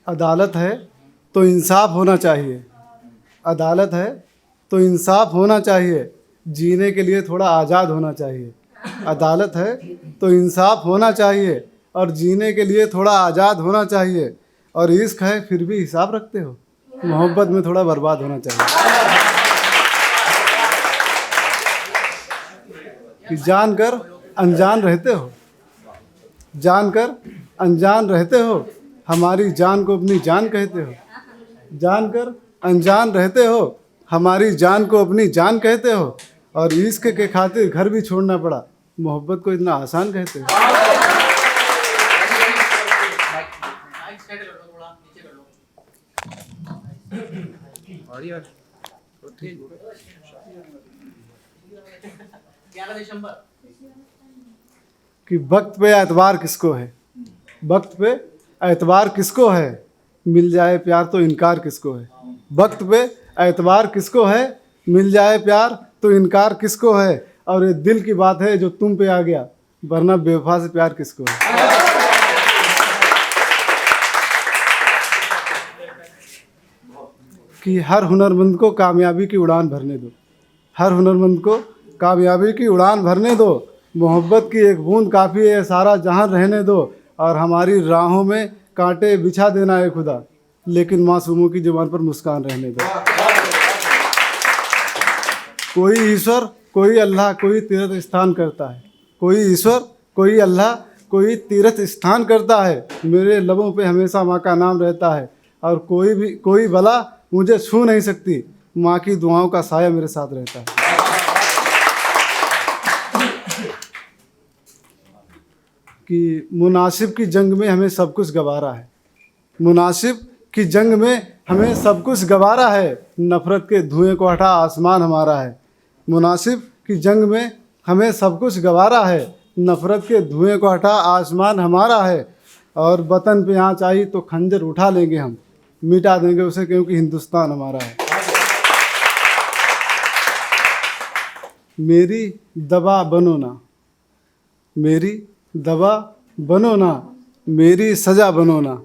अदालत है तो इंसाफ होना चाहिए, अदालत है तो इंसाफ होना चाहिए, जीने के लिए थोड़ा आज़ाद होना चाहिए। अदालत है तो इंसाफ होना चाहिए और जीने के लिए थोड़ा आज़ाद होना चाहिए। और इश्क है फिर भी हिसाब रखते हो, मोहब्बत में थोड़ा बर्बाद होना चाहिए। कि जानकर अनजान रहते हो, जानकर अनजान रहते हो, हमारी जान को अपनी जान कहते हो। जानकर अनजान रहते हो, हमारी जान को अपनी जान कहते हो। और इश्क के खातिर घर भी छोड़ना पड़ा, मोहब्बत को इतना आसान कहते हो। कि वक्त पे एतबार किसको है, वक्त पे एतबार किसको है, मिल जाए प्यार तो इनकार किसको है। वक्त पे एतबार किसको है, मिल जाए प्यार तो इनकार किसको है। और ये दिल की बात है जो तुम पे आ गया, वरना बेवफा से प्यार किसको है। कि हर हुनरमंद को कामयाबी की उड़ान भरने दो, हर हुनरमंद को कामयाबी की उड़ान भरने दो। मोहब्बत की एक बूंद काफ़ी है, सारा जहां रहने दो। और हमारी राहों में कांटे बिछा देना है खुदा, लेकिन मासूमों की जुबान पर मुस्कान रहने दो। कोई ईश्वर कोई अल्लाह कोई तीर्थ स्थान करता है, कोई ईश्वर कोई अल्लाह कोई तीर्थ स्थान करता है। मेरे लबों पे हमेशा माँ का नाम रहता है, और कोई बला मुझे छू नहीं सकती, माँ की दुआओं का साया मेरे साथ रहता है। कि मुनासिब की जंग में हमें सब कुछ गवारा है, मुनासिब की जंग में हमें सब कुछ गवारा है। नफ़रत के धुएं को हटा आसमान हमारा है। मुनासिब की जंग में हमें सब कुछ गवारा है, नफ़रत के धुएं को हटा आसमान हमारा है। और वतन पे आँच आई तो खंजर उठा लेंगे हम, मिटा देंगे उसे क्योंकि हिंदुस्तान हमारा है। मेरी दवा बनो ना, मेरी दवा बनो ना, मेरी सज़ा बनो ना।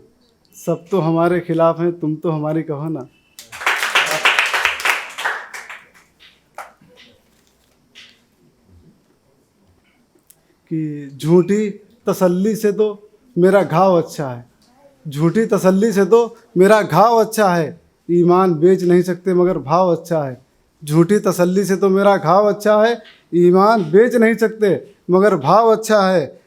सब तो हमारे खिलाफ हैं, तुम तो हमारी कहो ना। कि झूठी तसल्ली से तो मेरा घाव अच्छा है, झूठी तसल्ली से तो मेरा घाव अच्छा है। ईमान बेच नहीं सकते मगर भाव अच्छा है, झूठी तसल्ली से तो मेरा घाव अच्छा है। ईमान बेच नहीं सकते मगर भाव अच्छा है।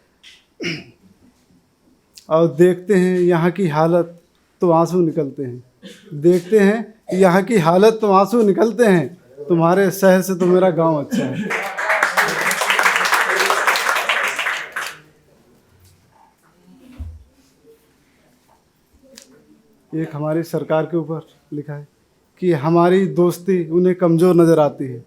और देखते हैं यहाँ की हालत तो आंसू निकलते हैं, देखते हैं यहाँ की हालत तो आंसू निकलते हैं। तुम्हारे शहर से तो मेरा गांव अच्छा है। एक हमारी सरकार के ऊपर लिखा है कि हमारी दोस्ती उन्हें कमज़ोर नज़र आती है,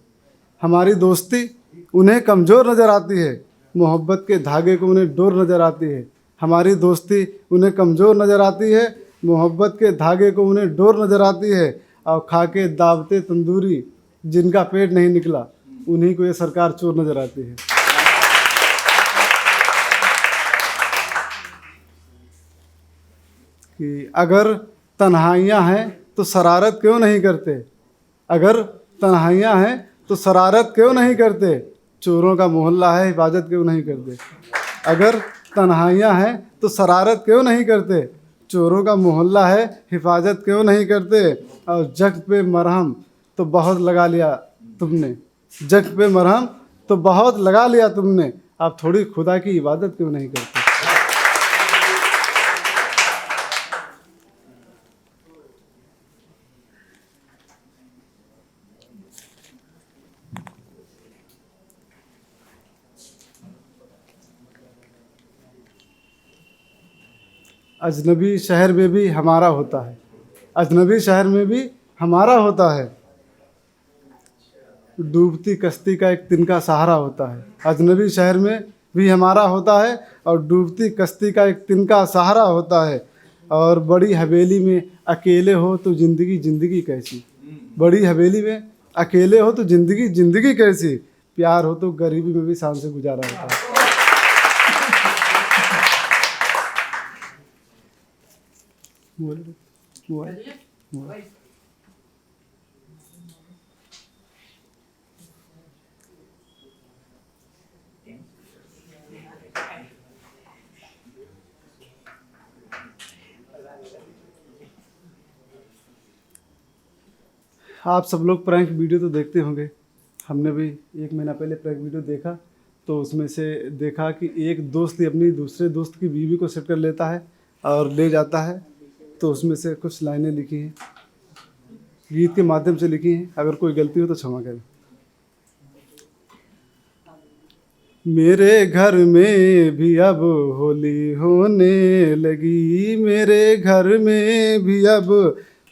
हमारी दोस्ती उन्हें कमज़ोर नज़र आती है। मोहब्बत के धागे को उन्हें डोर नज़र आती है, हमारी दोस्ती उन्हें कमज़ोर नज़र आती है। मोहब्बत के धागे को उन्हें डोर नज़र आती है। और खा के दावते तंदूरी जिनका पेट नहीं निकला, उन्हीं को ये सरकार चोर नज़र आती है। कि अगर तन्हाइयाँ हैं तो शरारत क्यों नहीं करते, अगर तन्हाइयाँ हैं तो शरारत क्यों नहीं करते। चोरों का मोहल्ला है हिफाजत क्यों नहीं करते। अगर तन्हाइयाँ हैं तो शरारत क्यों नहीं करते, चोरों का मोहल्ला है हिफाजत क्यों नहीं करते। और जख्म पे मरहम तो बहुत लगा लिया तुमने, जख्म पे मरहम तो बहुत लगा लिया तुमने। आप थोड़ी खुदा की इबादत क्यों नहीं करते। अजनबी शहर में भी हमारा होता है, अजनबी शहर में भी हमारा होता है। डूबती कश्ती का एक तिनका सहारा होता है, अजनबी शहर में भी हमारा होता है। और डूबती कश्ती का एक तिनका सहारा होता है। और बड़ी हवेली में अकेले हो तो ज़िंदगी ज़िंदगी कैसी, बड़ी हवेली में अकेले हो तो ज़िंदगी ज़िंदगी कैसी। प्यार हो तो गरीबी में भी शान से गुजारा होता है। Mobile mobile mobile. आप सब लोग प्रैंक वीडियो तो देखते होंगे। हमने भी 1 महीना पहले प्रैंक वीडियो देखा, तो उसमें से देखा कि एक दोस्त अपनी दूसरे दोस्त की बीवी को सेट कर लेता है और ले जाता है। तो उसमें से कुछ लाइनें लिखी हैं, गीत के माध्यम से लिखी हैं। अगर कोई गलती हो तो क्षमा करें। मेरे घर में भी अब होली होने लगी, मेरे घर में भी अब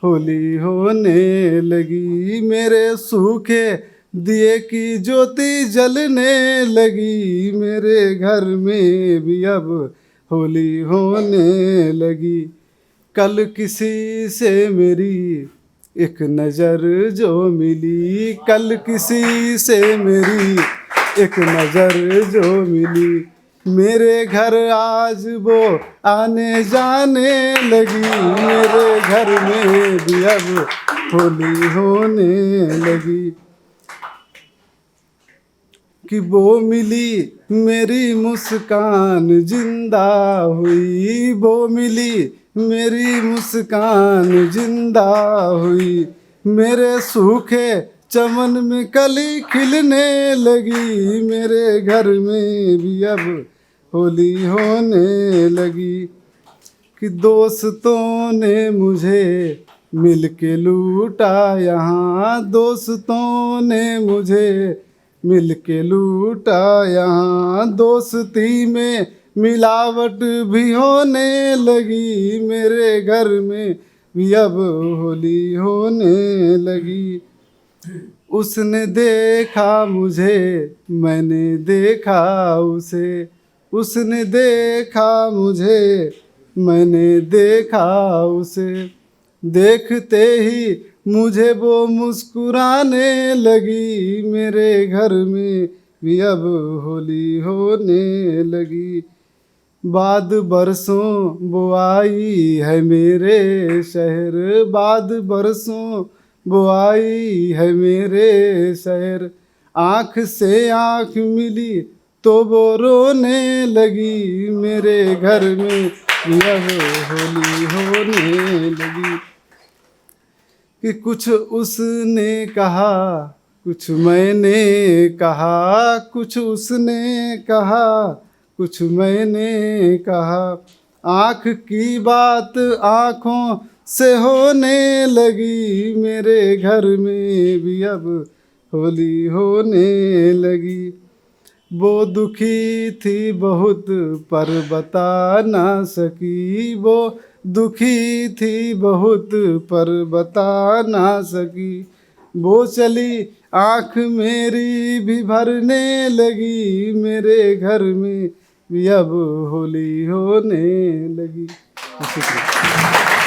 होली होने लगी, मेरे सूखे दिए की ज्योति जलने लगी, मेरे घर में भी अब होली होने लगी। कल किसी से मेरी एक नज़र जो मिली, कल किसी से मेरी एक नज़र जो मिली, मेरे घर आज वो आने जाने लगी, मेरे घर में भी अब होली होने लगी। कि वो मिली मेरी मुस्कान जिंदा हुई, वो मिली मेरी मुस्कान जिंदा हुई, मेरे सूखे चमन में कली खिलने लगी, मेरे घर में भी अब होली होने लगी। कि दोस्तों ने मुझे मिल के लूटा यहाँ, दोस्तों ने मुझे मिल के लूटा यहाँ, दोस्ती में मिलावट भी होने लगी, मेरे घर में भी अब होली होने लगी। उसने देखा मुझे, मैंने देखा उसे, उसने देखा मुझे, मैंने देखा उसे, देखते ही मुझे वो मुस्कुराने लगी, मेरे घर में भी अब होली होने लगी। बाद बरसों वो आई है मेरे शहर, बाद बरसों वो आई है मेरे शहर, आँख से आँख मिली तो वो रोने लगी, मेरे घर में अब होली होने लगी। कि कुछ उसने कहा, कुछ मैंने कहा, कुछ उसने कहा, कुछ मैंने कहा, आँख की बात आँखों से होने लगी, मेरे घर में भी अब होली होने लगी। वो दुखी थी बहुत पर बता ना सकी, वो दुखी थी बहुत पर बता ना सकी, वो चली आँख मेरी भी भरने लगी, मेरे घर में भी अब होली होने लगी। शुक्रिया।